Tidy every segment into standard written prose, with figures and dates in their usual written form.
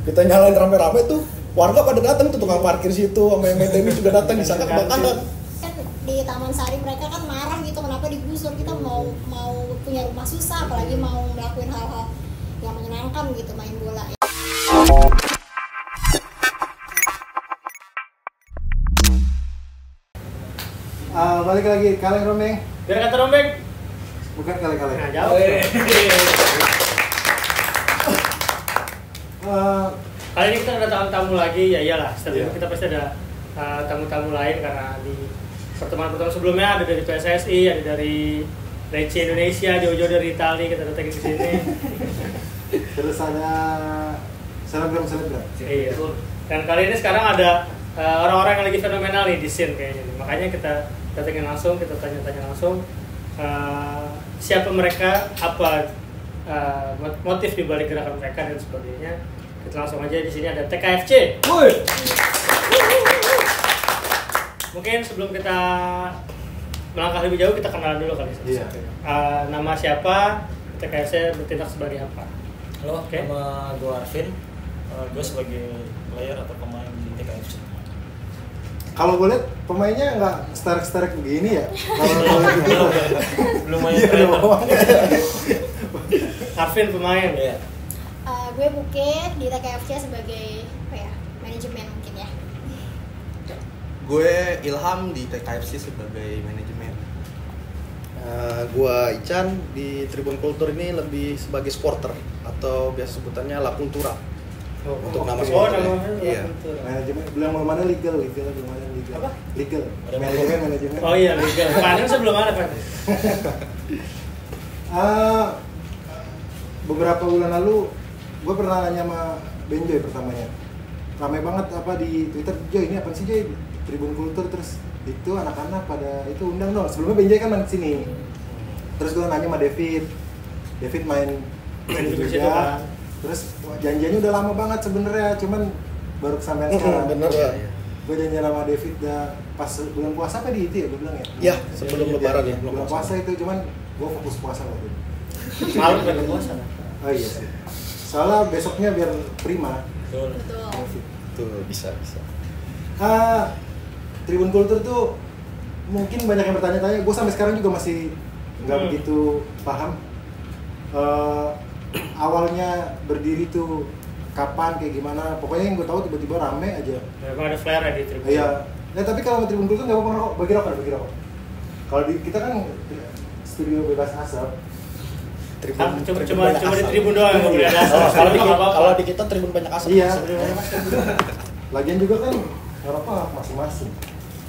Kita nyalain rame-rame tuh, warga pada datang tuh, tukang parkir situ sama yang maintenance juga datang, disangka kebakaran. Kan di Taman Sari mereka kan marah gitu, kenapa digusur, kita mau punya rumah susah, apalagi mau ngelakuin hal-hal yang menyenangkan gitu, main bola. Balik lagi, kaleng rombeng. Biar kata rombeng. Bukan kaleng-kaleng. Nah, jauh. Kali ini kita kedatangan tamu lagi, ya iyalah. Setelah itu kita pasti ada tamu-tamu lain karena di pertemuan-pertemuan sebelumnya ada dari PSSI, ada dari Lecce Indonesia, jauh-jauh dari Itali kita datangin ke sini. Terus ada selebgram. Iya. Dan kali ini sekarang ada orang-orang yang lagi fenomenal nih di scene kayaknya. Makanya kita datangin langsung, kita tanya-tanya langsung siapa mereka, apa motif di balik gerakan mereka dan sebagainya. Kita langsung aja, di sini ada TKFC. Mungkin sebelum kita melangkah lebih jauh kita kenalan dulu kali. Iya. Nama siapa, TKFC bertindak sebagai apa? Halo, Oke. nama gue Arvin. Gue sebagai player atau pemain di TKFC. Kalau gue lihat pemainnya nggak stark begini ya. Kalau gue gitu. Belum main Iya trainer. dong. Arvin pemain. Iya. Gue Bukit di TKFC sebagai manajemen mungkin ya. Gue Ilham di TKFC sebagai manajemen. Gua Ican di Tribun Kultur ini lebih sebagai supporter atau biasa sebutannya La Cultura. Untuk nama supporter. Iya. Manajemen belum mana legal belum ada legal. Apa? Legal. Ada Manajemen. Oh iya, liga. Panen sebelum ada kan? Beberapa bulan lalu gue pernah nanya sama Benjoy pertamanya. Ramai banget apa di Twitter, Joy ini apa sih Joy? Tribun Kultur, terus itu anak-anak pada itu undang dong. Sebelumnya Benjoy kan main di sini. Terus gue nanya sama David main Juga juga. situ kan. Terus janjiannya udah lama banget sebenarnya, cuman baru kesampaian sekarang. Bener ya. Gue janjian sama David pas bulan puasa apa di itu ya gue bilang ya. Ya, sebelum lebaran ya. Bulan puasa itu, cuman gue fokus puasa waktu itu. Malam kan puasa. Oh iya sih. Soalnya besoknya biar prima. Betul. Betul. Tuh, bisa. Tribun Kultur tuh mungkin banyak yang bertanya-tanya. Gue sampai sekarang juga masih nggak begitu paham. Awalnya berdiri tuh kapan, kayak gimana? Pokoknya yang gue tahu tiba-tiba rame aja. Memang ada flare di tribun. Iya. Nah tapi kalau sama Tribun Kultur nggak apa-apa ngerokok, bagi rokok. Kalau di kita kan studio bebas asap. Cuma di tribun doang yang boleh ada. Kalau di kita Tribun banyak asap. Iya. Lagian juga kan ngerokok masing-masing.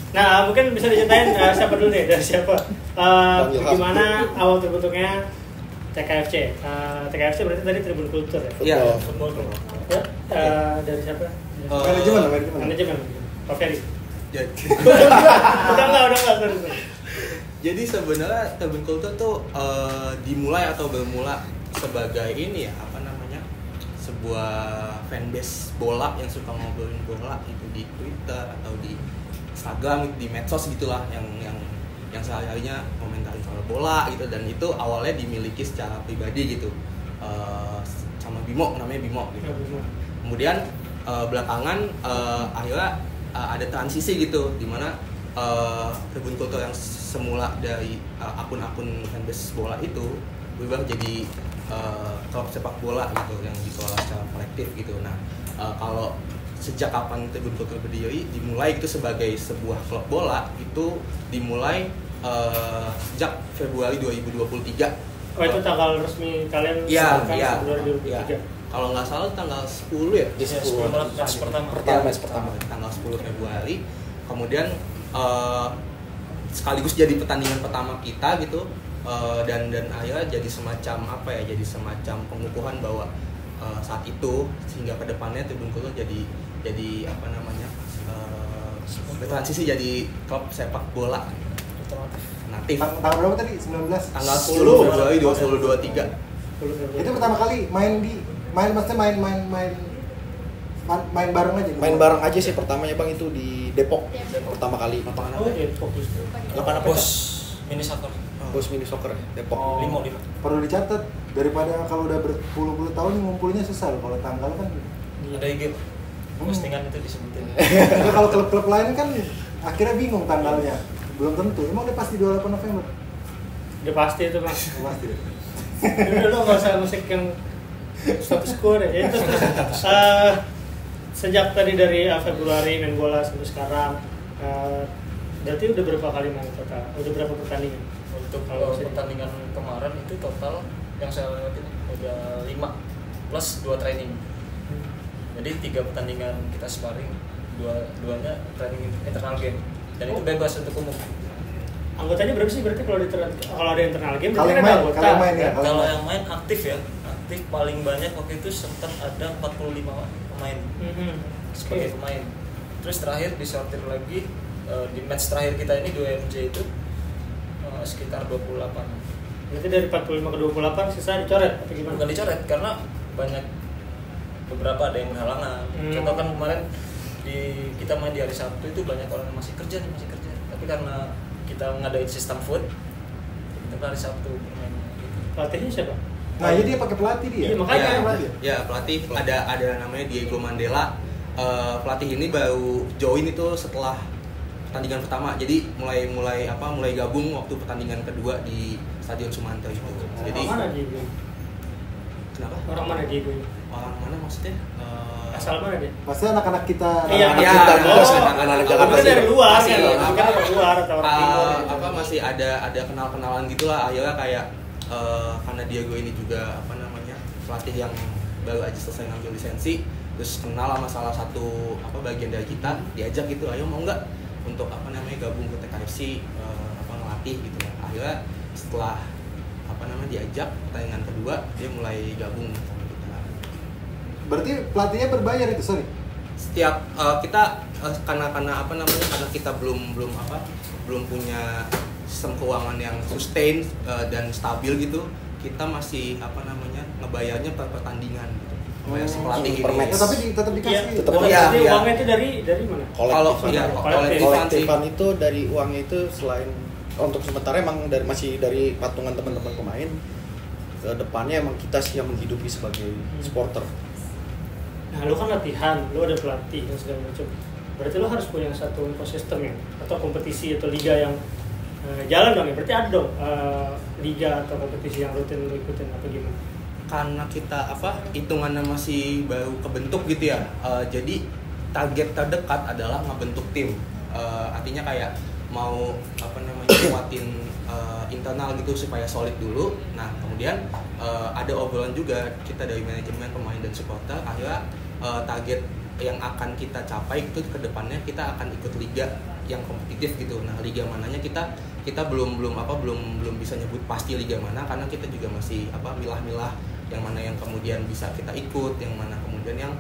Nah, mungkin bisa diceritain siapa dulu nih, dari siapa? Gimana awal terbentuknya TKFC? TKFC berarti tadi Tribun Kultur ya? Iya. Football club. Ya, dari siapa? Manajemen. Pak Ferry. Jadi, Udah enggak, sorry. jadi sebenarnya Tribun Kultur tuh dimulai atau bermula sebagai ini ya, apa namanya, sebuah fanbase bola yang suka ngobrolin bola itu di Twitter atau di Instagram, di medsos gitulah, yang sehari-harinya komentarin soal bola gitu. Dan itu awalnya dimiliki secara pribadi gitu, sama Bimo, namanya Bimo gitu. Kemudian belakangan akhirnya ada transisi gitu, dimana Tribun Kultur yang semula dari akun-akun fanbase bola itu berubah jadi klub sepak bola gitu yang dikelola secara kolektif gitu. Nah, kalau sejak kapan Tribun Kultur berdiri, dimulai itu sebagai sebuah klub bola itu dimulai sejak Februari 2023. Oh, itu tanggal resmi kalian Iya. Februari 2023. Kalau nggak salah tanggal 10 ya? Di 10 match pertama. match pertama. Tanggal 10 Februari. Kemudian sekaligus jadi pertandingan pertama kita gitu. Dan akhirnya jadi semacam apa ya? Jadi semacam pengukuhan bahwa saat itu sehingga kedepannya Tribun Kultur jadi apa namanya? Bertransisi jadi klub sepak bola natif. Tanggal berapa tadi? 19? Tanggal 10 Februari 2023. Itu pertama kali main bareng aja. Main bareng aja sih pertamanya Bang, itu di Depok. Pertama kali. Oh, iya, fokus. Lapangan apa? Bos mini soccer. Bos mini soccer Depok. Limo. Perlu dicatat daripada kalau udah berpuluh-puluh tahun ngumpulinnya susah loh. Kalau tanggal kan Ada IG postingan itu disebutin. Nah, kalau klub-klub lain kan akhirnya bingung tanggalnya, belum tentu. Emang udah pasti 28 November? Udah pasti itu Bang. Pasti. Udah lo nggak usah musik yang status quo deh. Itu sejak tadi dari Februari main bola sampai sekarang, berarti udah berapa kali main total? Udah berapa pertandingan? Untuk pertandingan kemarin itu total yang saya lewatin udah 5 plus 2 training. Jadi 3 pertandingan kita sparring, duanya training internal game dan itu bebas untuk umum. Anggotanya berapa sih berarti kalau ada internal game? Kalau yang main, kalau yang main ya. Kalau yang main aktif ya, aktif paling banyak waktu itu sempat ada 45 pemain sebagai pemain. Terus terakhir disortir lagi di match terakhir kita ini 2MJ itu sekitar 28. Berarti dari 45 ke 28 sisa dicoret atau gimana? Bukan dicoret karena banyak beberapa ada yang berhalangan. Contoh kan kemarin kita main di hari Sabtu itu banyak orang yang masih kerja. Tapi karena kita ngadain sistem food, kita hari Sabtu main gitu. Pelatihnya siapa? Nah, jadi dia pakai pelatih dia. Iya, makanya pelatih ada namanya Diego Mandela. Pelatih ini baru join itu setelah pertandingan pertama. Jadi mulai gabung waktu pertandingan kedua di Stadion Sumanto itu. Jadi orang mana Diego? Kenapa? Orang mana Diego? Orang mana maksudnya? Asal mana dia? Pasti anak-anak kita. Iya, kita juga anak-anak Jakarta Mungkin dari luar masih, kan? Mungkin dari luar atau orang timur. masih ada kenal-kenalan gitulah. Akhirnya kayak karena Diego ini juga pelatih yang baru aja selesai ngambil lisensi, terus kenal sama salah satu bagian dari kita, diajak gitu, ayo mau nggak untuk gabung ke TKFC ngelatih gitu ya. Akhirnya setelah diajak pertandingan kedua dia mulai gabung sama kita. Berarti pelatihnya berbayar itu, sorry. Setiap kita karena kita belum punya sistem keuangan yang sustain dan stabil gitu, kita masih ngebayarnya per pertandingan gitu. Bayar si pelatih ini. Tapi tetap dikasih. Jadi uangnya itu dari mana? Kalau kolektifan itu dari uangnya itu selain untuk sementara emang masih dari patungan teman-teman pemain, ke depannya emang kita sih yang menghidupi sebagai supporter. Nah, lu kan latihan, lu ada pelatih dan segala macam. Berarti lu harus punya satu ekosistem ya, atau kompetisi atau liga yang jalan dong ya. Berarti ada dong liga atau kompetisi yang rutin lu ikutin apa gimana? Karena kita hitungannya masih baru kebentuk gitu ya. Jadi target terdekat adalah ngebentuk tim. Artinya kayak mau kuatin internal gitu supaya solid dulu. Nah, kemudian ada obrolan juga kita dari manajemen, pemain dan supporter. Akhirnya target yang akan kita capai itu ke depannya kita akan ikut liga yang kompetitif gitu. Nah, liga mananya kita belum bisa nyebut pasti liga mana karena kita juga masih milah-milah yang mana yang kemudian bisa kita ikut, yang mana kemudian yang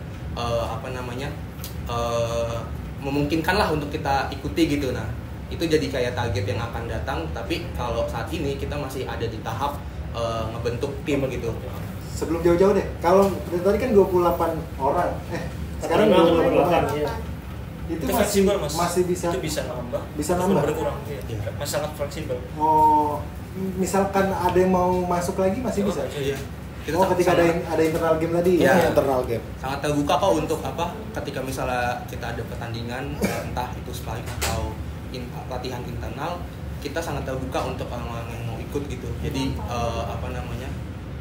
memungkinkan lah untuk kita ikuti gitu. Nah, itu jadi kayak target yang akan datang, tapi kalau saat ini kita masih ada di tahap ngebentuk tim gitu. Sebelum jauh-jauh deh, kalau tadi kan 28 orang, sekarang 28 ya. Itu fleksibel, Mas. Masih bisa. Itu bisa nambah. Bisa nambah. Berkurang ya. Masih sangat fleksibel. Oh, misalkan ada yang mau masuk lagi masih bisa. Iya. Ketika ada internal game tadi. Ya, internal game. Sangat terbuka kok untuk ketika misalnya kita ada pertandingan entah itu sparring atau latihan internal, kita sangat terbuka untuk orang-orang yang mau ikut gitu. Jadi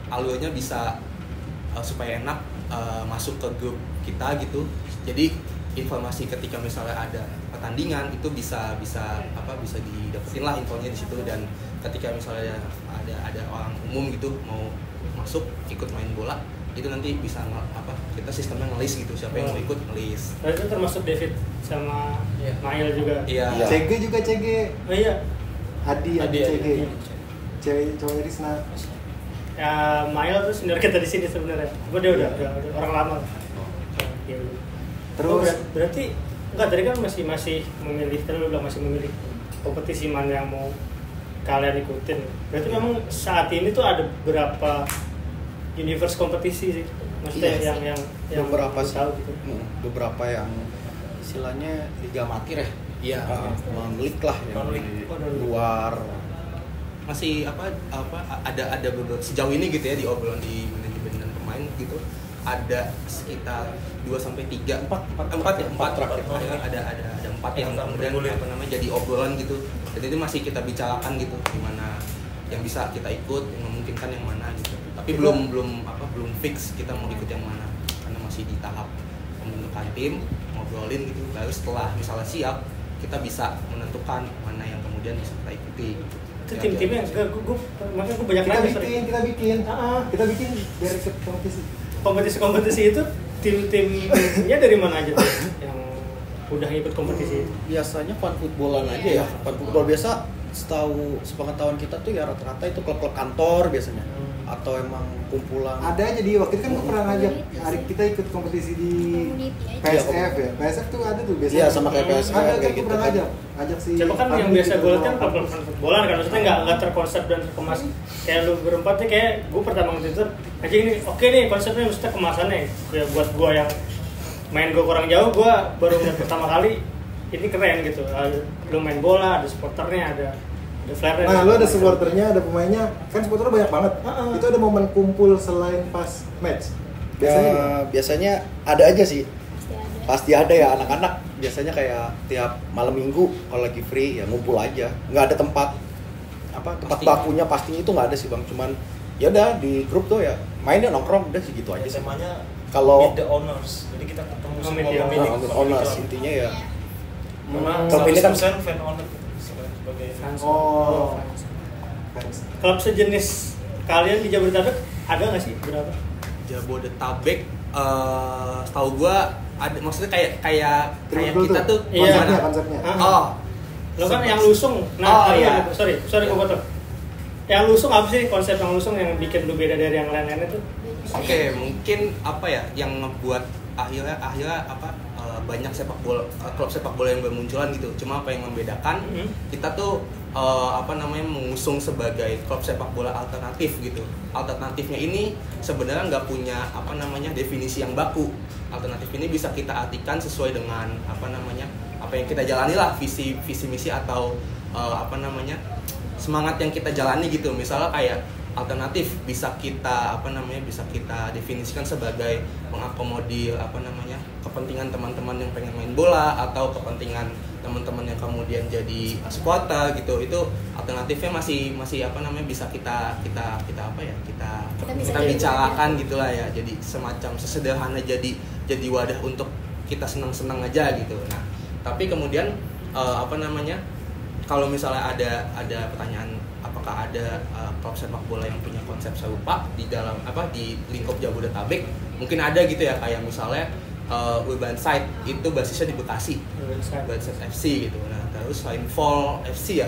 alurnya bisa supaya enak masuk ke grup kita gitu. Jadi informasi ketika misalnya ada pertandingan itu bisa didapetin lah infonya di situ, dan ketika misalnya ada orang umum gitu mau masuk ikut main bola itu nanti bisa kita sistemnya ngelis gitu, siapa yang mau ikut ngelis. Berarti itu termasuk David sama Mail juga. Iya. CG juga CG. Oh iya. Adi CG. Cewek Risna. Ya, Mail tuh senior kita di sini sebenarnya. Dia udah orang lama. Terus berarti enggak, tadi kan masih memilih, tadi lu bilang masih memilih kompetisi mana yang mau kalian ikutin. Berarti memang saat ini tuh ada berapa universe kompetisi sih? Maksudnya yang beberapa sih. tahu gitu. Beberapa yang istilahnya liga amatir ya. Iya. Non-league lah yang di luar. Masih ada beberapa sejauh ini gitu ya di obrolan di manajemen dan pemain gitu. ada sekitar 2-3 4 terakhir ada 4 yang kemudian apa namanya jadi obrolan gitu. Jadi itu masih kita bicarakan gitu gimana yang bisa kita ikut, yang memungkinkan yang mana gitu. Tapi belum fix kita mau ikut yang mana karena masih di tahap pembentukan tim, ngobrolin gitu. Lalu setelah misalnya siap, kita bisa menentukan mana yang kemudian bisa kita ikuti. Itu tim-timnya makanya gue banyak kita bikin dari kompetisi itu tim-timnya dari mana aja tuh yang udah ikut kompetisi? Biasanya fun footballan aja ya. Fun football biasa setahu sepengetahuan kita tuh ya rata-rata itu klub-klub kantor biasanya. Atau emang kumpulan. Ada aja di waktu itu kan gue pernah ngajak Arik kita ikut kompetisi di PSF ya. PSF tuh ada tuh biasanya. Iya sama kayak PSF ada kayak gitu pernah kan. Ajak si. Coba kan yang biasa gue lihat kan klub footballan kan maksudnya nggak terkonsep dan terkemas. Kayak lu berempatnya kayak gue pertama waktu itu aja ini oke nih konsepnya maksudnya kemasannya. Ya buat gue yang main gue kurang jauh, gue baru ngeliat pertama kali ini keren gitu. Lu main bola, ada supporternya, ada flare. Nah, lu ada supporternya, ada pemainnya, kan supporternya banyak banget. Itu ada momen kumpul selain pas match. Biasanya ada aja sih. Pasti ada ya anak-anak. Biasanya kayak tiap malam minggu kalau lagi free ya ngumpul aja. Nggak ada tempat bakunya pastinya itu nggak ada sih Bang. Cuman ya udah di grup tuh ya mainnya nongkrong udah segitu aja sih. Temanya kalau meet the owners. Jadi kita ketemu semua pemilik owners intinya ya. Kalau ini kan fan owner sebagai fans. Fans. Klub sejenis kalian di Jabodetabek ada nggak sih berapa? Jabodetabek setahu gua ada, maksudnya kayak kita tuh konsepnya. Lo kan yang lusung. Nah, iya. Sorry gue potong. Yang lusung apa sih konsep yang lusung yang bikin lu beda dari yang lain-lain itu? Oke, mungkin apa ya yang ngebuat akhirnya banyak klub sepak bola yang bermunculan gitu. Cuma apa yang membedakan kita tuh mengusung sebagai klub sepak bola alternatif gitu. Alternatifnya ini sebenarnya nggak punya definisi yang baku. Alternatif ini bisa kita artikan sesuai dengan apa yang kita jalani lah, visi misi atau semangat yang kita jalani gitu. Misalnya kayak alternatif bisa kita definisikan sebagai mengakomodir kepentingan teman-teman yang pengen main bola atau kepentingan teman-teman yang kemudian jadi supporter gitu. Itu alternatifnya masih bisa kita bicarakan gitulah ya. Jadi semacam sesederhana jadi wadah untuk kita senang-senang aja gitu. Nah, tapi kemudian kalau misalnya ada pertanyaan apakah ada klub sepak bola yang punya konsep serupa di dalam di lingkup Jabodetabek, mungkin ada gitu ya, kayak misalnya Urban Side itu basisnya di Bekasi, Urban Side FC gitu. Nah, terus Rainfall FC ya,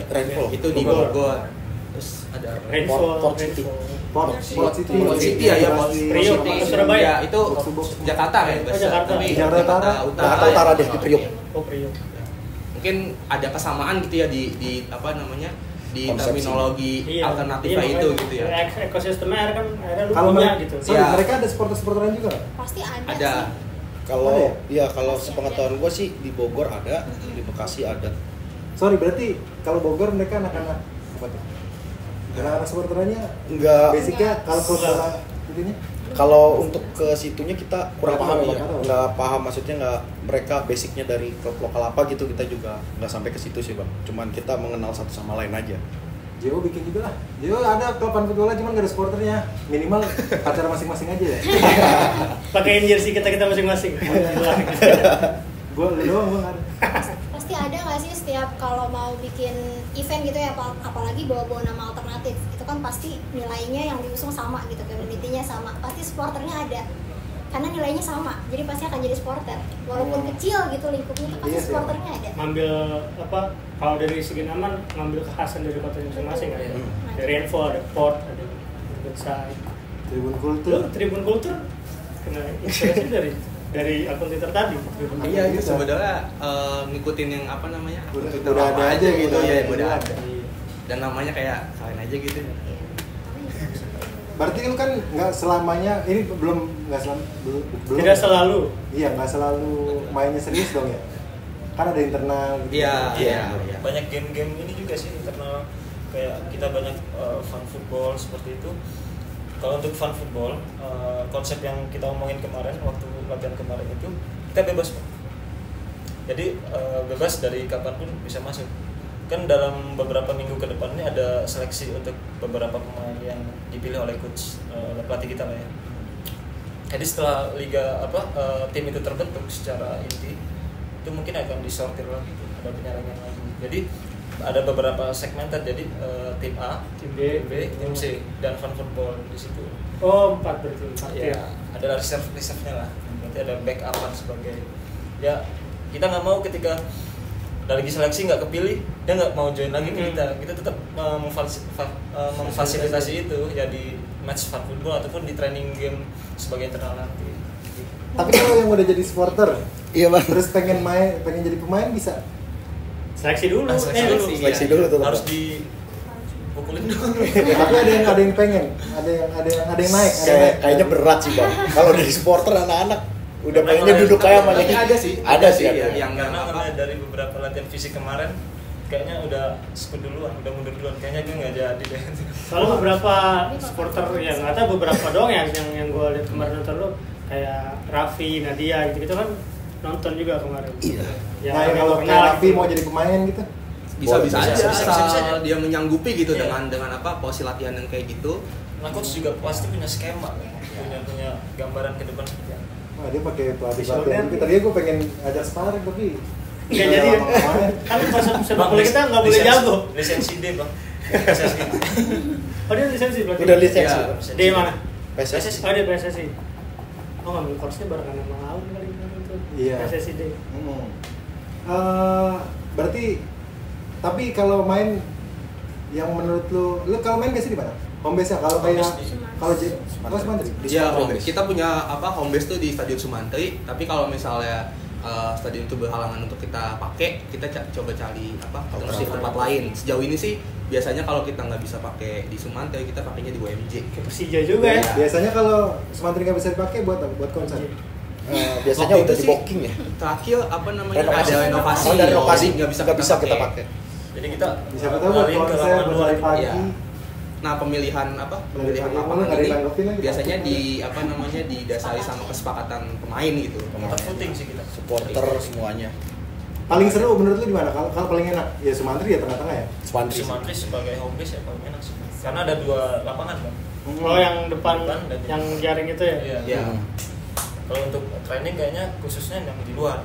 itu di Bogor. Terus ada Port City ya, Surabaya itu Jakarta ya, Jakarta Utara deh di Priok. Priok. Mungkin ada kesamaan gitu ya di di terminologi alternatifnya itu gitu ya. Ekosistemnya kan ada kalau lucunya gitu. Mereka ada supporteran juga. Pasti ada. Ada. Kalau sepengetahuan gue sih di Bogor ada, di Bekasi ada. Sorry, berarti kalau Bogor mereka anak-anak apa tuh? Anak-anak supporterannya Enggak. basicnya kalau bola intinya? Kalau untuk ke situnya kita kurang paham ya, tahu. nggak paham, maksudnya nggak, mereka basicnya dari klub lokal apa gitu, kita juga nggak sampai ke situ sih Bang. Cuman kita mengenal satu sama lain aja. Jeo bikin juga lah. Jeo ada klub bola cuman nggak ada supporternya. Minimal acara masing-masing aja ya. Pakein jersey kita masing-masing. Gue doang gue nggak ada. Pasti ada nggak sih setiap kalau mau bikin event gitu ya, apalagi bawa nama alternatif, itu kan pasti nilainya yang diusung sama gitu, community-nya sama, pasti supporternya ada karena nilainya sama, jadi pasti akan jadi supporter walaupun kecil gitu lingkupnya, itu pasti supporternya ada. Ngambil kalau dari segi nama ngambil kekhasan dari kota masing-masing kan ya. Dari Info, ada Port, ada Bedside, Tribun Kultur kena inspirasi dari akun Twitter tadi. Iya, itu sebenarnya ngikutin yang Twitter udah ada aja gitu ya, udah ada. Dan namanya kayak kalian aja gitu. Berarti lu kan nggak selamanya ini belum Tidak selalu. Iya, nggak selalu mainnya serius dong ya. Kan ada internal gitu. Iya. Banyak game-game ini juga sih internal, kayak kita banyak fun football seperti itu. Kalau untuk fun football, konsep yang kita omongin kemarin waktu latihan kemarin itu kita bebas Pak. Jadi bebas dari kapanpun bisa masuk. Kan dalam beberapa minggu ke depan ini ada seleksi untuk beberapa pemain yang dipilih oleh coach, oleh pelatih kita lah ya. Jadi setelah tim itu terbentuk secara inti, itu mungkin akan disortir lagi, ada penyaringan lagi. Jadi ada beberapa segmented, jadi tim A, Tim B, tim C, dan fun football di situ. Oh, 4 berarti 4 Ya, ada reserve-nya lah. Berarti ada backup sebagai ya kita nggak mau ketika dari lagi seleksi nggak kepilih, dia nggak mau join lagi ke kita tetap memfasilitasi itu ya di match fun football ataupun di training game sebagai internal nanti. Tapi kalau yang udah jadi supporter, Iya bang. terus pengen jadi pemain bisa. Seleksi dulu. Seleksi dulu tuh. Harus dipukulin dulu. Tapi ada yang pengen, ada yang naik. Kayaknya berat sih bang. Kalau dari supporter anak-anak udah pengennya duduk kayak mana? Tapi ada sih Yang karena dari beberapa latihan fisik kemarin kayaknya udah skut duluan, udah mundur duluan. Kayaknya gue nggak jadi deh. Kalau beberapa supporter ya nggak tahu beberapa doang yang gue lihat kemarin nonton lo kayak Raffi, Nadia gitu kan nonton juga kemarin. Iya. Ya, Nah, kalau kayak Raffi mau jadi pemain gitu, bisa Bisa aja. dia menyanggupi gitu Iya. dengan apa posisi latihan yang kayak gitu. Nah coach juga pasti punya skema, punya gambaran ke depan seperti apa. wah dia pakai pelatih Visioner. tapi tadinya gue pengen ajak sparring tapi Nggak jadi. Kan sepak bola kita nggak boleh jago. Lisensi D bang. Lisensi. Oh dia lisensi berarti. Udah lisensi. Iya. Bang. Di mana? PSSI. Oh dia PSSI. Oh ngambil course-nya barengan sama Aun kali itu. Iya. PSSI D. Berarti tapi kalau main yang menurut lu kalau main biasanya di mana? Home base ya kalau kayak kalau Sumantri. Ya, kita punya home base tuh di Stadion Sumantri, tapi kalau misalnya stadion itu berhalangan untuk kita pakai, kita coba cari alternatif tempat lain. Sejauh ini sih biasanya kalau kita nggak bisa pakai di Sumantri, kita pakainya di UMJ. Ke Persija juga ya. Biasanya kalau Sumantri nggak bisa dipakai buat konser. Biasanya Waktu udah itu di sih, booking ya. Terakhir Renovasi. ada renovasi. Oh, ada renovasi Jadi nggak bisa kita pakai. Jadi kita Siapa tahu buat lariin ke konser lapangan buat luar. hari pagi. Iya. Nah, pemilihan Pemilihan lapangan nggak ini ditanggepin lagi. biasanya didasari sama kesepakatan pemain gitu. Kita voting sih kita. Supporter semuanya. Paling seru menurut lu di mana? Kalau paling enak ya Sumantri ya tengah-tengah ya. Sumantri sebagai home base ya paling enak sih. Karena ada 2 lapangan bang. Oh yang depan Depan dan yang jaring itu ya. Iya. Ya. Kalau untuk training kayaknya khususnya yang di luar.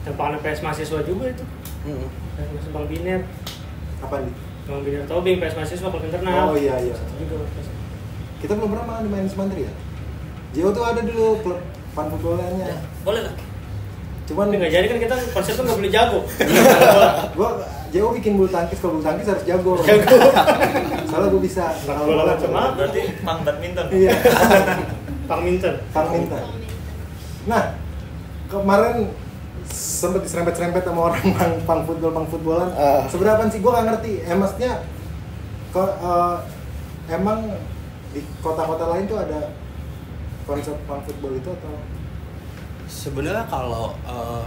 Lapangan PS mahasiswa juga itu. PS Bang Biner. Apa nih? Bang Biner Tobing PS mahasiswa klub internal. Oh iya. Satu juga. Kita belum pernah main Sumantri ya. Jeo tuh ada dulu klub fun footballnya. Ya, boleh lah. Cuman Tapi nggak jadi kan kita konsep tuh nggak boleh jago. gua Jeo bikin bulu tangkis, kalau bulu tangkis harus jago. Soalnya gua bisa bola cuma Berarti pang badminton. Iya. Pangminton. Minta. Nah, kemarin sempet diserempet-serempet sama orang pang footballan. Seberapa sih gua nggak ngerti. Maksudnya emang di kota-kota lain tuh ada konsep pang football itu atau Sebenarnya kalau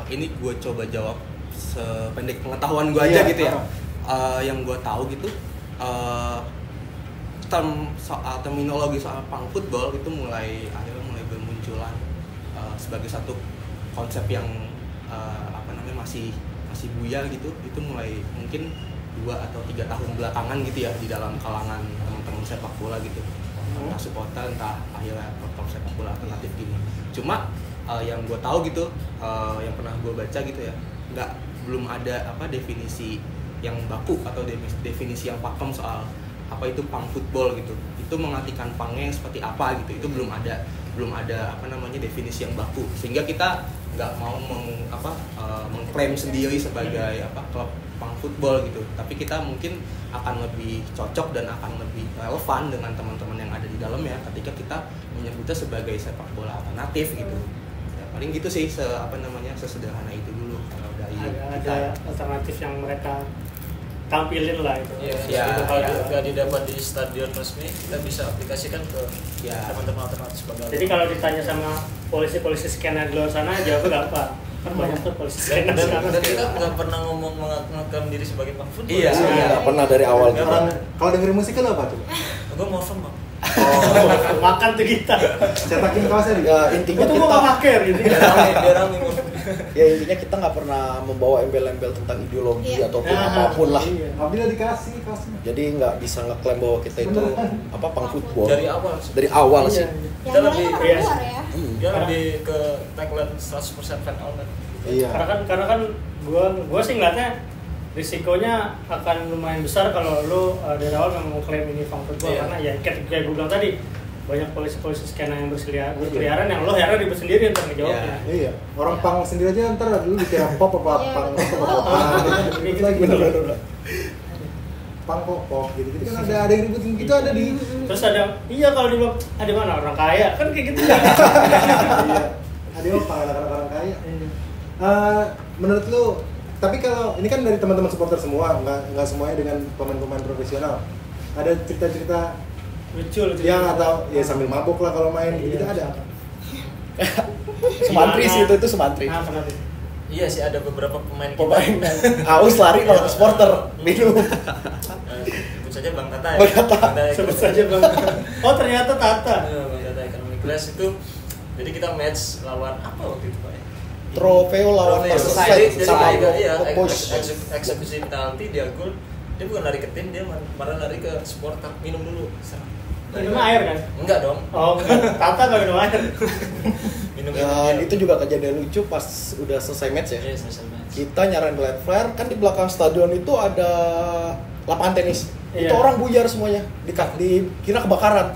ini gue coba jawab sependek pengetahuan gue aja gitu ya. Yang gue tahu gitu, terminologi soal punk football itu akhirnya mulai bermunculan sebagai satu konsep yang masih buyar gitu. Itu mulai mungkin 2 atau 3 tahun belakangan gitu ya di dalam kalangan teman-teman sepak bola gitu. Entah supporter, entah akhirnya klub sepak bola alternatif gini. Cuma yang gue tahu gitu, yang pernah gue baca gitu ya, belum ada definisi yang baku atau definisi yang pakem soal apa itu punk football gitu. Itu mengartikan punknya yang seperti apa gitu. Itu belum ada definisi yang baku, sehingga kita nggak mau mengklaim sendiri sebagai klub punk football gitu. Tapi kita mungkin akan lebih cocok dan akan lebih relevan dengan teman-teman yang ada di dalamnya ketika kita menyebutnya sebagai sepak bola alternatif gitu. Paling gitu sih sesederhana itu dulu kalau dari ada alternatif yang mereka tampilin lah itu. Iya. Kalau nggak didapat di stadion resmi, kita bisa aplikasikan ke teman-teman alternatif sebagai. Jadi kalau ditanya sama polisi skena di luar sana, jawabnya gampang. Kan banyak tuh polisi skena dan sekarang. kita nggak pernah mengaku diri sebagai punk football. Iya. Nggak pernah dari awal gitu. kalau dengerin musik lo apa tuh? Gue mau firm bang. Makan tuh kita. Cetakin kaosnya nih. Ya intinya Itu kita gua nggak pakai ini. Dia rame. ya intinya kita nggak pernah membawa embel-embel tentang ideologi Iya. ataupun Nah, apapun lah. iya. Alhamdulillah dikasih kaosnya. Jadi nggak bisa ngeklaim bahwa kita itu apa punk football Dari awal sih. dari awal Iya, sih. iya. Yang Kita lain lebih- kan iya. keluar ya. Dia lebih ke tagline 100% fan owner. Iya. Karena kan gua sih ngeliatnya risikonya akan lumayan besar kalau lu dari awal memang klaim ini punk football. Iya. Karena ya kayak gue bilang tadi banyak polisi-polisi skena yang berkeliaran yang lo heran ribet sendiri untuk ngejawabnya. Iya. Orang pang sendiri aja ntar dulu dikira pop apa Iya, pang betul. apa apa. Gitu, Lagi bener-bener. pang pop gitu. Jadi kan ada yang ributin gitu ada di. Terus ada kalau dibilang ada mana orang kaya kan kayak gitu. Iya. Ada yang pang anak-anak orang kaya. Menurut lu, tapi kalau ini kan dari teman-teman supporter semua, nggak semuanya dengan pemain-pemain profesional. Ada cerita-cerita Lucu. yang atau ya sambil mabuk lah kalau main gitu Iya. ada. Semantri sih itu semantri. Nah, pernah tuh. Iya sih ada beberapa pemain Pemain haus lari malah ke supporter minum. Sebut saja Bang Tata ya. Bang Tata. Sebut saja Bang. Oh, ternyata Tata. Bang Tata Economic Class itu. Jadi kita match lawan apa waktu itu Pak ya? Trofeo lawan Trofeo. Persiside Jadi sama iya, Boys. eksekusi penalti dia gol. Dia bukan lari ke tim, dia malah lari ke supporter, minum dulu. Minum air kan? Enggak dong. Oh, enggak. Tata gak minum air. Minum Dan itu juga kejadian lucu pas udah selesai match ya. Iya, selesai match. Kita nyaranin light flare, kan di belakang stadion itu ada lapangan tenis. Iya. Itu orang buyar semuanya, dikira kebakaran.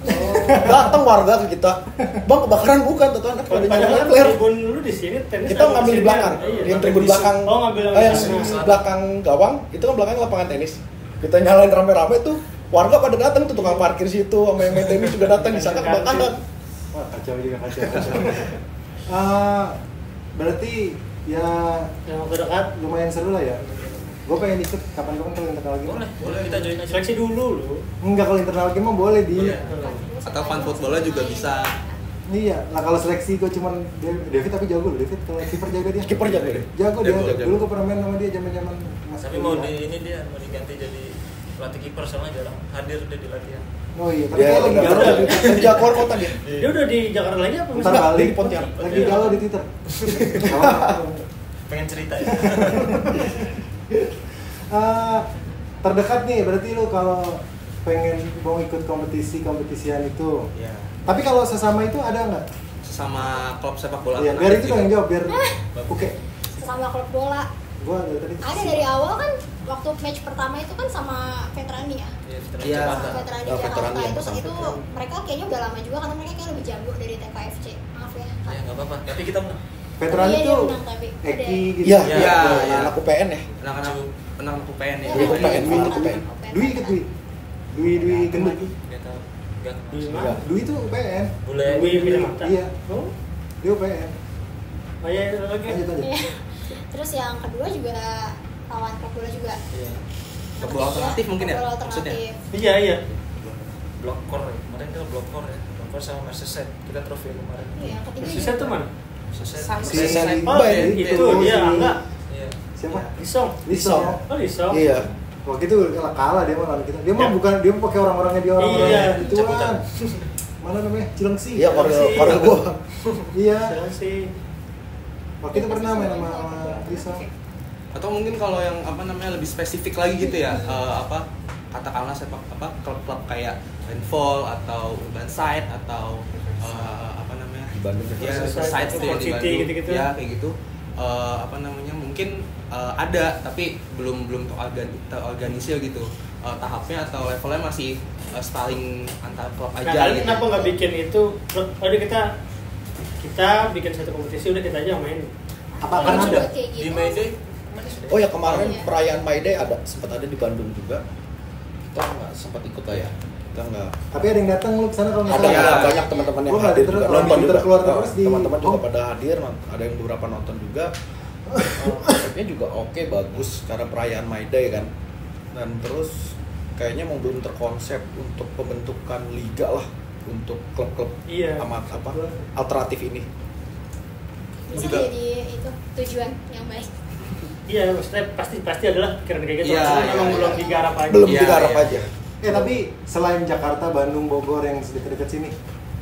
Datang warga ke kita, bang kebakaran bukan, tuh anak pada nyalain Padahal light flare. tribun lu di sini tenis. Kita ngambil di belakang, Iya. yang tribun belakang, Oh, ngambil yang yang di di sana. belakang gawang, itu kan belakang lapangan tenis. Kita nyalain rame-rame tuh, warga pada datang tuh tukang parkir situ, sama yang main tenis juga datang, disangka kebakaran. Wah kacau juga kacau. Berarti ya Yang waktu dekat. lumayan seru lah ya. Gue pengen ikut kapan-kapan kalau internal game. Boleh kita join aja. Seleksi dulu lu. Enggak, kalau internal game mah boleh di. Boleh. Atau fan footballnya juga bisa. Iya, lah kalau seleksi gue cuman David tapi jago loh, David kalau kiper jago dia. Kiper jago deh. Jago dia. Jago. Dulu gue pernah main sama dia zaman-zaman masih Tapi mau kuliah. di ini dia mau diganti jadi pelatih kiper soalnya jarang hadir dia di latihan. Oh iya, tapi Dia dia lagi udah galau di kerja keluar kota dia. Dia udah di Jakarta lagi apa? Bentar Enggak, balik di Pontianak. Lagi galau di Twitter. Pengen cerita ya. Terdekat nih, berarti lu kalau pengen mau ikut kompetisian itu. Ya. Tapi kalau sesama itu ada nggak? Sama klub sepak bola. Iya, biar itu dong yang jawab, biar oke. Sama klub bola. Gua dari tadi. Ada dari awal kan waktu match pertama itu kan sama Veterani ya. Iya, veteran Iya. Jakarta. Veterani Oh, Jakarta Veterani yang itu sama itu Veterani. mereka kayaknya udah lama juga karena mereka kayak lebih jago dari TKFC. Maaf ya. Ya enggak apa-apa, tapi kita menang. Veteran Iya, itu dia menang, tapi Eki gitu. Iya, Iya, iya, iya. anak UPN ya. Anak-anak UPN ya. Iya, Dwi UPN, iya, Dwi iya, UPN. Dwi ikut Dwi. Dwi gendut. Enggak tahu. Enggak. Enggak. Dwi itu UPN. Boleh. Dwi Minamata. Iya. Oh, Dia UPN. oh iya lagi. Lanjut aja. Iya. Terus yang kedua juga lawan klub bola juga. Iya. Klub bola alternatif mungkin ya, Klub bola maksudnya? alternatif. Iya, iya. Blokor ya. Kemarin kita blokor ya. Blokor sama Merseyside. Kita trofeo kemarin. Iya, yang ketiga Sisa tuh mana? Merseyside. Si Merseyside. Oh, Baik, itu itu dia si- enggak. Iya. Siapa? Lisong. Lisong. Oh, Lisong. Iya. Waktu itu kalah dia malah kita. Dia mah Ya. bukan dia pakai orang-orangnya dia orang-orang Iya, itu cabutan. Mana namanya? Cilengsi. Iya, korea gua. Iya. Seleksi. Waktu itu pernah main sama Lisa. Atau mungkin kalau yang apa namanya lebih spesifik lagi gitu ya, apa katakanlah sepak apa klub-klub kayak Rainfall atau Urban Side atau apa namanya Di Bandung ya Riverside, Side gitu ya Sport di City, Bandung gitu-gitu. ya kayak gitu. Apa namanya mungkin ada tapi belum terorganisir gitu tahapnya atau levelnya masih stalling antar klub Nah, aja kalian gitu. kenapa nggak bikin itu? Udah kita bikin satu kompetisi, udah kita aja main. Apa Kalau akan juga ada? kayak gitu. Di Mayday. Mana sudah? Oh ya kemarin Iya. perayaan My Day ada sempat ada di Bandung juga. Kita nggak sempat ikut lah ya. Kita nggak. Tapi ada yang datang lu ke sana kalau nggak Ada salah. Iya. banyak teman-teman yang Gua nggak hadir ada juga. terus, Nonton di juga. keluar terus di- Teman-teman juga Oh. pada hadir. Ada yang beberapa nonton juga. Konsepnya juga oke, bagus karena perayaan My Day kan. Dan terus kayaknya mau belum terkonsep untuk pembentukan liga lah untuk klub-klub Iya. amat apa alternatif ini. Bisa juga. jadi itu tujuan yang baik. Iya, maksudnya pasti adalah pikiran kayak gitu. Iya, Cuma iya, memang iya. belum digarap aja. Belum Iya, digarap iya. aja. Tapi selain Jakarta, Bandung, Bogor yang dekat-dekat sini,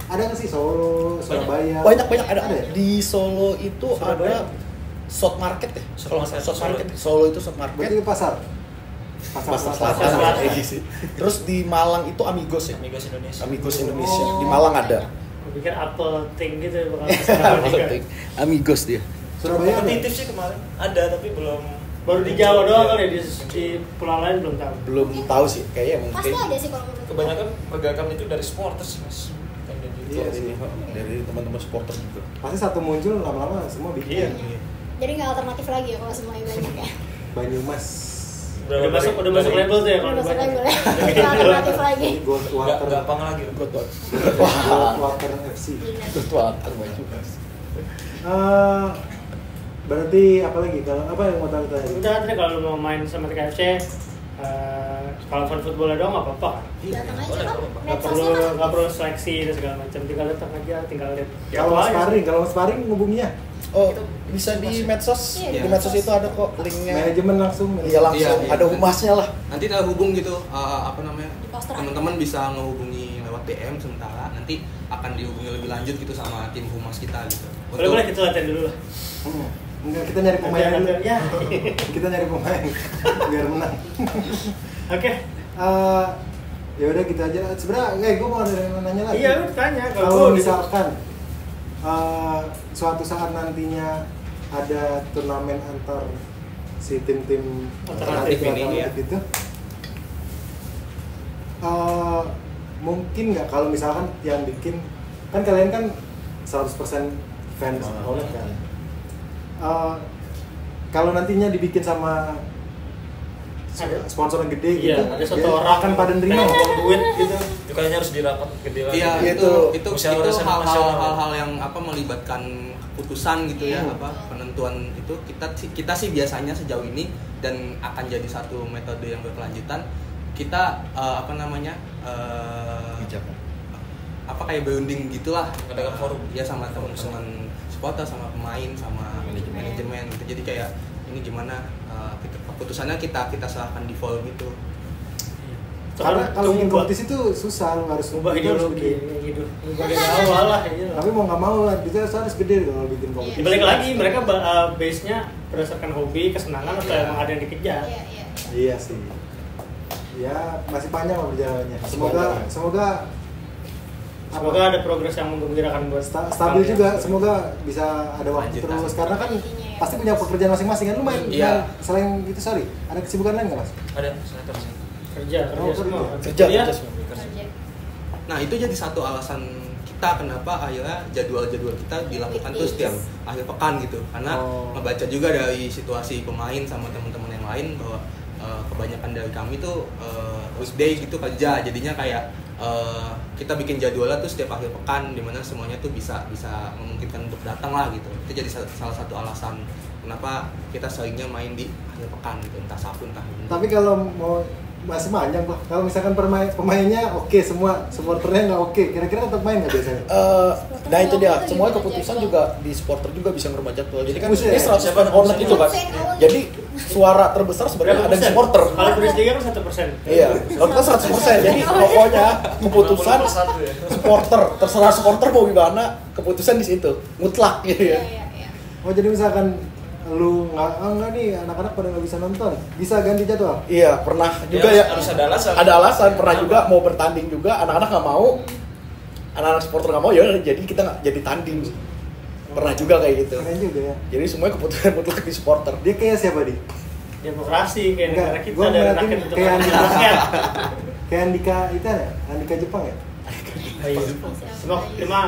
ada nggak sih Solo, Surabaya? Banyak ada. Ada ya? Di Solo itu Surabaya. ada South Market ya. Kalau nggak salah South Market. Solo itu South Market. Berarti pasar Pasar Selatan. Selatan. Iya sih. Terus di Malang itu Amigos ya. Amigos Indonesia. Amigos Indonesia. Di Malang ada. Gue pikir Apple Ting gitu bakal Amigos dia. Surabaya ada? Kompetitif sih kemarin. Ada tapi belum. baru di Jawa doang kali di pulau lain belum tahu. Belum tahu sih, kayaknya mungkin. Pasti ada sih kalau menurut Kebanyakan pergerakan itu dari supporters sih, Mas. Kayak gitu. Iya sih. Dari teman-teman supporter juga. Pasti satu muncul lama-lama semua bikin. Iya. Jadi nggak alternatif lagi ya kalau semuanya banyak ya. Banyumas. Udah masuk label tuh ya kalau Udah masuk banyak. label ya. Nggak alternatif lagi. Gold Nggak Water. gampang lagi. Gold Water FC. Water banyak. Berarti apa lagi? Kalau apa yang mau tahu tadi? Udah tadi kalau mau main sama TKFC kalau fun football doang nggak apa-apa kan. Datang aja Boleh, kan. boleh. Medsosnya kan. Nggak perlu seleksi dan segala macam. Tinggal datang aja, tinggal lihat. Kalau Apa aja sparring, sih. kalau sparring ngubunginya Oh, bisa di medsos. Iya, Di di medsos medsos. itu ada kok linknya. manajemen langsung. Iya langsung, Iya. ada humasnya lah. Nanti kita hubung gitu apa namanya, Di poster teman-teman bisa ngehubungi lewat DM sementara nanti akan dihubungi lebih lanjut gitu sama tim humas kita gitu. Boleh kita latihan dulu lah. Enggak, kita nyari pemain dulu. Ya. Kita nyari pemain biar menang. Oke. Ya udah gitu aja. Sebenarnya gue mau nanya lagi. Iya, lu tanya Kalau gua misalkan suatu saat nantinya ada turnamen antar si tim-tim Alternatif ini, ya. itu, mungkin nggak kalau misalkan yang bikin, kan kalian kan 100% fans oleh kan. Kalau nantinya dibikin sama Ada. sponsor yang gede Iya, gitu, ada satu dia orang akan pada nerima. ngomong duit gitu. Itu kayaknya harus dirapat gede lagi. Iya, Itu itu musyawarah nasional. hal-hal yang apa melibatkan keputusan gitu ya, apa penentuan itu kita sih biasanya sejauh ini dan akan jadi satu metode yang berkelanjutan. Kita apa namanya? Apa kayak bonding gitulah, Ngadakan forum. ya sama teman-teman supporter, sama pemain, sama manajemen gitu. Jadi kayak ini gimana keputusannya kita serahkan di forum itu. Karena kalau bikin ubah kompetisi itu susah, lu harus ubah itu harus ideologi gede. hidup. Ubah dari awal lah ya. Tapi mau nggak mau lah, itu harus gede kalau bikin kompetisi. Balik lagi mereka base-nya berdasarkan hobi, kesenangan atau emang ada yang dikejar. Iya, iya. Iya sih. Ya masih panjang lah perjalanannya. Semoga Semoga ada progres yang menggembirakan buat stabil kalian. juga. Semoga bisa ada waktu Lanjut, terus karena kan Intinya ya. pasti punya pekerjaan masing-masing kan. Lu main Iya. selain itu ada kesibukan lain nggak mas? Ada saya terus. kerja Oh, semua. Kerja Kuliah, semua. Kerja. Nah itu jadi satu alasan kita kenapa akhirnya jadwal-jadwal kita dilakukan tuh setiap akhir pekan gitu, karena ngebaca juga dari situasi pemain sama teman-teman yang lain bahwa kebanyakan dari kami tuh weekday gitu kerja, jadinya kayak kita bikin jadwalnya tuh setiap akhir pekan dimana semuanya tuh bisa memungkinkan untuk datang lah gitu. Itu jadi salah satu alasan kenapa kita seringnya main di akhir pekan gitu, entah Sabtu entah Minggu. Tapi kalau mau masih panjang Pak. Kalau misalkan pemainnya oke, semua supporternya nggak oke, kira-kira tetap main nggak biasanya? Nah itu dia, semua keputusan juga di supporter juga bisa ngerubah jadwal. Jadi kan Buset. ini 100% owner itu kan. Jadi suara terbesar sebenarnya ada di supporter. Kalau Bundesliga kan 1%. Iya, kalau kita 100%. Jadi pokoknya keputusan 51 ya. supporter, terserah supporter mau gimana, keputusan di situ, mutlak gitu Iya, ya. iya, iya. Oh jadi misalkan lu nggak nih anak-anak pada nggak bisa nonton, bisa ganti jadwal? Iya, pernah juga ya. Harus ada alasan. Ada alasan, pernah juga mau bertanding juga, anak-anak nggak mau, anak-anak supporter nggak mau, ya udah, jadi kita nggak jadi tanding. Pernah juga kayak gitu. Keren juga ya. Jadi semuanya keputusan mutlak di supporter. Dia kayak siapa di? Demokrasi kayak Enggak, negara kita gua dari ngeliatin rakyat untuk kayak rakyat. Kayak Andika itu ya, Andika Jepang ya? Oh, iya. Cuma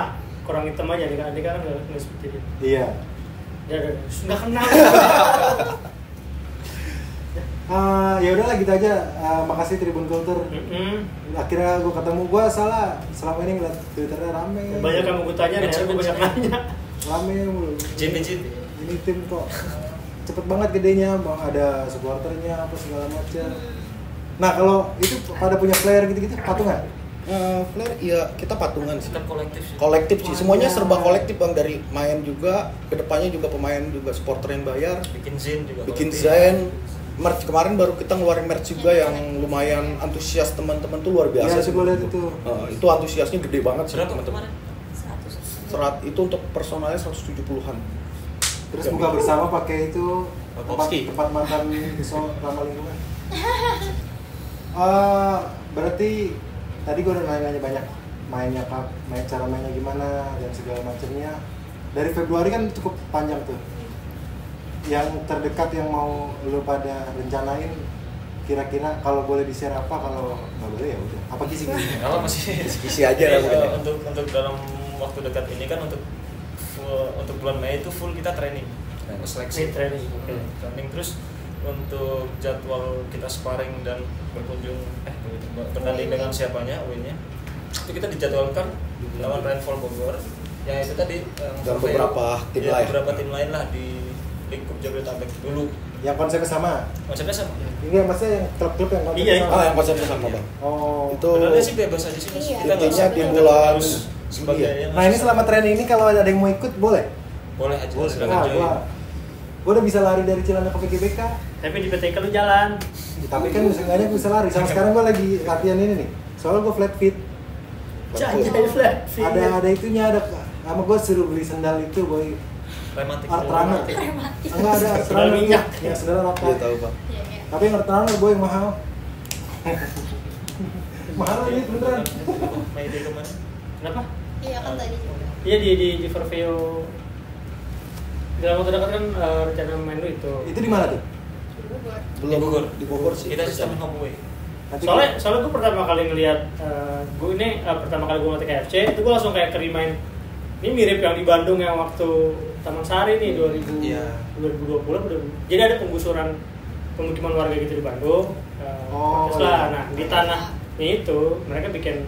kurang hitam aja adik kan nggak seperti itu. Iya. Ya udah, nggak kenal. Ya udahlah gitu aja. Makasih Tribun Culture. Akhirnya gue ketemu, gue salah selama ini ngeliat Twitternya rame. Banyak yang mau gue tanya, nih, gue banyak nanya. Rame mulu. JPJP. Ini tim kok cepet banget gedenya, bang, ada supporternya apa segala macam. Nah kalau itu pada punya player gitu-gitu patungan? Flare, iya kita patungan sih. Tetap kolektif sih. Kolektif sih, semuanya Banyak. serba kolektif bang, dari main juga, kedepannya juga pemain juga supporter yang bayar, Bikin zin juga. bikin kolektif. zen, merch kemarin baru kita ngeluarin merch juga yang lumayan antusias teman-teman tuh luar biasa Iya, sih. gue lihat itu. Itu antusiasnya gede banget sih Berapa teman-teman. kemarin? 100. Serat itu untuk personalnya 170-an. Terus buka bersama pakai itu Popski. tempat mantan ramah lingkungan. Berarti tadi gue udah nanya banyak cara mainnya gimana dan segala macamnya. Dari Februari kan cukup panjang tuh. Yang terdekat yang mau lu pada rencanain kira-kira kalau boleh di-share apa, kalau nggak boleh ya udah. Apa kisi-kisi? Kalau masih Kisi aja lah mungkin. untuk dalam waktu dekat ini kan untuk bulan Mei itu full kita training, seleksi Training, oke. training terus untuk jadwal kita sparring dan bertanding dengan siapanya win-nya itu kita dijadwalkan lawan Rainfall Bogor yang itu tadi Dan beberapa tim lain. beberapa tim lain lah di lingkup Jabodetabek dulu. Yang konsepnya sama. Konsepnya sama. Ini maksudnya yang klub-klub yang konsepnya Iya, sama. Ah, yang konsepnya sama Bang. Oh. Itu Sebenarnya sih bebas aja sih Mas. Iya. Kita nggak Intinya usah- di kita bulan harus sebagai Juli. yang Nah ini selama training ini kalau ada yang mau ikut boleh? boleh aja. Boleh. silakan Nah, join. gua udah bisa lari dari Cilandak ke PGBK. Tapi di PTK lu jalan. Tapi kan seenggaknya gue bisa lari. Sama sekarang gue lagi latihan ini nih. Soalnya gue flat fit. Jadi flat. Ada itunya, ada sama gue suruh beli sendal itu boy. Rematik. Art runner. Enggak ada art Sendal runner. minyak. Ya sendal rata. Dia tahu Bang. Iya, iya. Tapi yang art runner boy mahal. Mahal ini beneran. Mei Day kemarin. Kenapa? Iya kan tadi juga. Iya di Forveo dalam waktu dekat kan rencana main lu itu. Itu di mana tuh? Bogor. Belum Di Bogor. Di Bogor sih. Kita sistem home away. Nanti Soalnya gue pertama kali ngelihat gue ini pertama kali gue ngetik KFC itu gue langsung kayak kerimain ini mirip yang di Bandung yang waktu Taman Sari nih 2020 udah. Jadi ada penggusuran pemukiman warga gitu di Bandung. Oh, Terus lah, iya. nah di tanah itu mereka bikin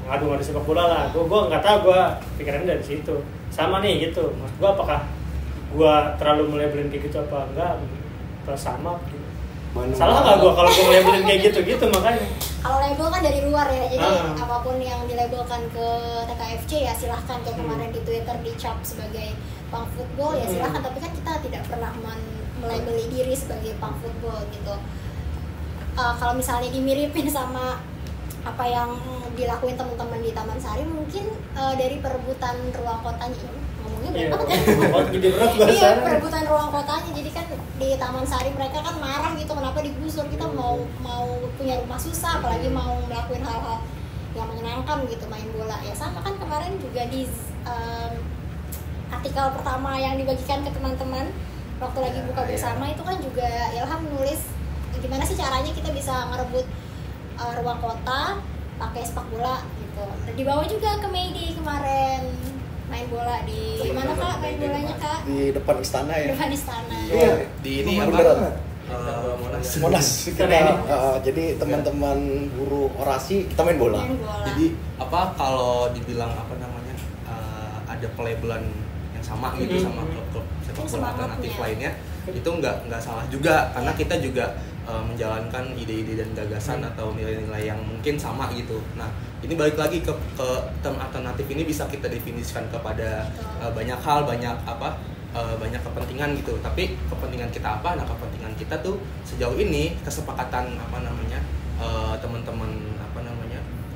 ngadu sepak bola lah. Gue nggak tahu, gue pikirannya dari situ. Sama nih gitu. Maksud gue apakah gue terlalu melabelin kayak gitu apa enggak? Apa sama? Gitu. Bandung. Salah nggak gue kalau gue melabelin kayak gitu makanya. Kalau label kan dari luar ya, jadi Ah. apapun yang dilabelkan ke TKFC ya silahkan. Kayak kemarin di Twitter dicap sebagai punk football ya silahkan, tapi kan kita tidak pernah melabeli diri sebagai punk football gitu. Kalau misalnya dimiripin sama apa yang dilakuin teman-teman di Taman Sari mungkin dari perebutan ruang kotanya ngomongnya Iya, berat banget ya. oh, gede berat Iya, bahasanya. perebutan ruang kotanya. Jadi kan di Taman Sari mereka kan marah gitu kenapa digusur. Kita mau punya rumah susah, apalagi mau ngelakuin hal-hal yang menyenangkan gitu, main bola. Ya sama kan kemarin juga di artikel pertama yang dibagikan ke teman-teman waktu lagi buka bersama itu kan juga Ilham nulis gimana sih caranya kita bisa ngerebut ruang kota pakai sepak bola gitu. Dan dibawa juga ke Mayday kemarin main bola di mana Kak main bolanya Kak? Di depan istana ya. Depan istana. Iya. Di ini Rumah apa? beneran. Monas. Monas kita Karena ini. jadi teman-teman guru orasi kita main bola. Main bola. Jadi apa kalau dibilang apa namanya ada pelabelan yang sama gitu Mhm. sama klub-klub sepak bola Semangatnya. alternatif lainnya itu nggak salah juga karena kita juga menjalankan ide-ide dan gagasan atau nilai-nilai yang mungkin sama gitu. Nah ini balik lagi ke term alternatif ini bisa kita definisikan kepada banyak hal, banyak kepentingan gitu. Tapi kepentingan kita apa? Nah kepentingan kita tuh sejauh ini kesepakatan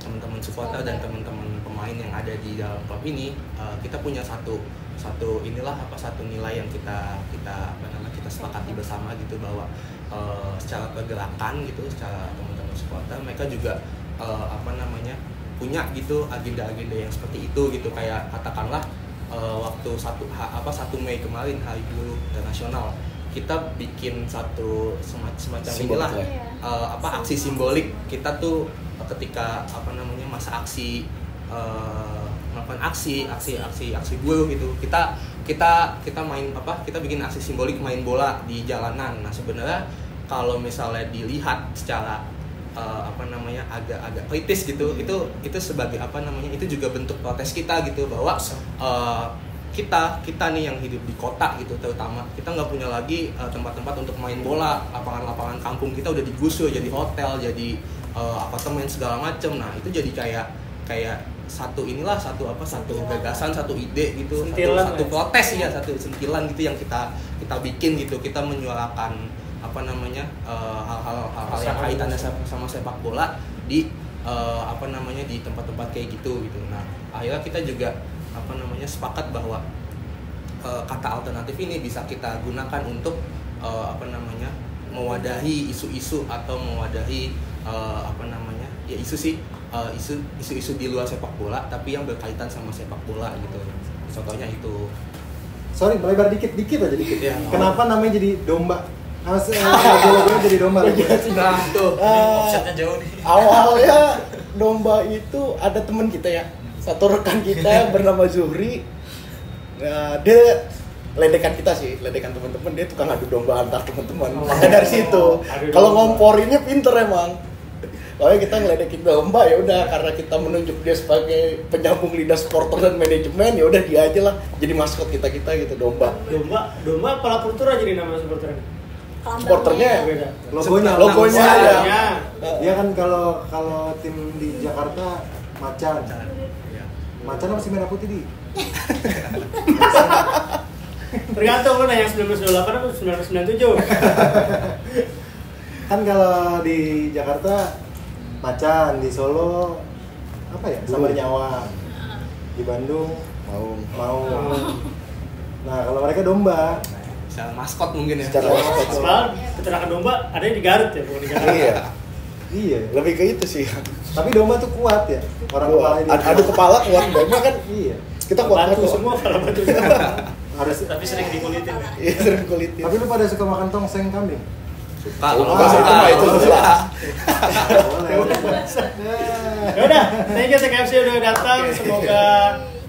teman-teman supporter dan teman-teman pemain yang ada di dalam klub ini kita punya satu nilai yang kita sepakati bersama gitu bahwa secara pergerakan gitu, secara teman-teman supporter mereka juga punya gitu agenda-agenda yang seperti itu gitu. Kayak katakanlah waktu 1 Mei kemarin Hari Buruh Internasional kita bikin semacam inilah Iya. aksi simbolik kita tuh ketika masa aksi melakukan aksi buruh gitu kita main kita bikin aksi simbolik main bola di jalanan. Nah sebenarnya kalau misalnya dilihat secara agak kritis gitu itu sebagai itu juga bentuk protes kita gitu bahwa kita nih yang hidup di kota gitu terutama kita nggak punya lagi tempat-tempat untuk main bola. Lapangan-lapangan kampung kita udah digusur jadi hotel, jadi apartemen segala macem. Nah itu jadi kayak satu gagasan, satu ide gitu, Sentilan satu ya? protes ya, satu sentilan gitu yang kita bikin gitu. Kita menyuarakan apa namanya hal-hal yang kaitannya sama sepak bola di apa namanya di tempat-tempat kayak gitu. Nah akhirnya kita juga apa namanya sepakat bahwa kata alternatif ini bisa kita gunakan untuk apa namanya mewadahi isu-isu atau mewadahi apa namanya ya isu-isu di luar sepak bola tapi yang berkaitan sama sepak bola gitu. Contohnya itu. Sorry, melebar dikit aja dikit. Ya, kenapa namanya jadi domba? Logonya jadi domba. Nah tuh offsetnya jauh nih. Awalnya domba itu ada teman kita ya, satu rekan kita bernama Zuhri. Nah, dia ledekan kita sih, ledekan teman-teman, dia tukang adu domba antar teman-teman. Makanya dari situ. Kalau ngomporinnya pinter emang. Soalnya kita ngeledekin domba ya udah karena kita menunjuk dia sebagai penyambung lidah supporter dan manajemen ya udah dia aja lah jadi maskot kita gitu domba. Domba kepala kultur aja nih nama supporternya. Supporternya Beda. logonya ada. Dia kan kalau tim di Jakarta Macan. Macan apa sih merah putih di? Tergantung kan yang 1928 atau 1997. Kan kalau di Jakarta Macan, di Solo apa ya? Sama Nyawa. Di Bandung mau. Nah, kalau mereka domba. secara maskot mungkin ya. Secara maskot. Soal peternakan domba ada yang di Garut ya, bukan di Jakarta. Iya. Lebih ke itu sih. Tapi domba tuh kuat ya. Orang kepala ini. Adu kepala kuat domba kan. Iya. Kita kuat Batu semua kalau batu semua. Harus. Tapi sering dikulitin ya. Iya sering kulitin. Tapi lu pada suka makan tongseng kambing? Kalau Suka, itu mah itu jelas. Boleh. Ya udah, thank you TKFC udah datang. Semoga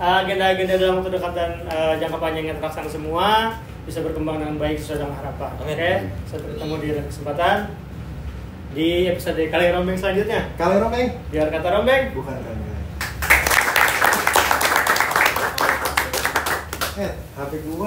agenda-agenda dalam waktu dekat dan jangka panjangnya terlaksana semua, bisa berkembang dengan baik sesuai dengan harapan. Amin. Oke, sampai ketemu di lain kesempatan di episode Kali Rombeng selanjutnya. Kali rombeng? Biar kata rombeng. Bukan kan. HP gua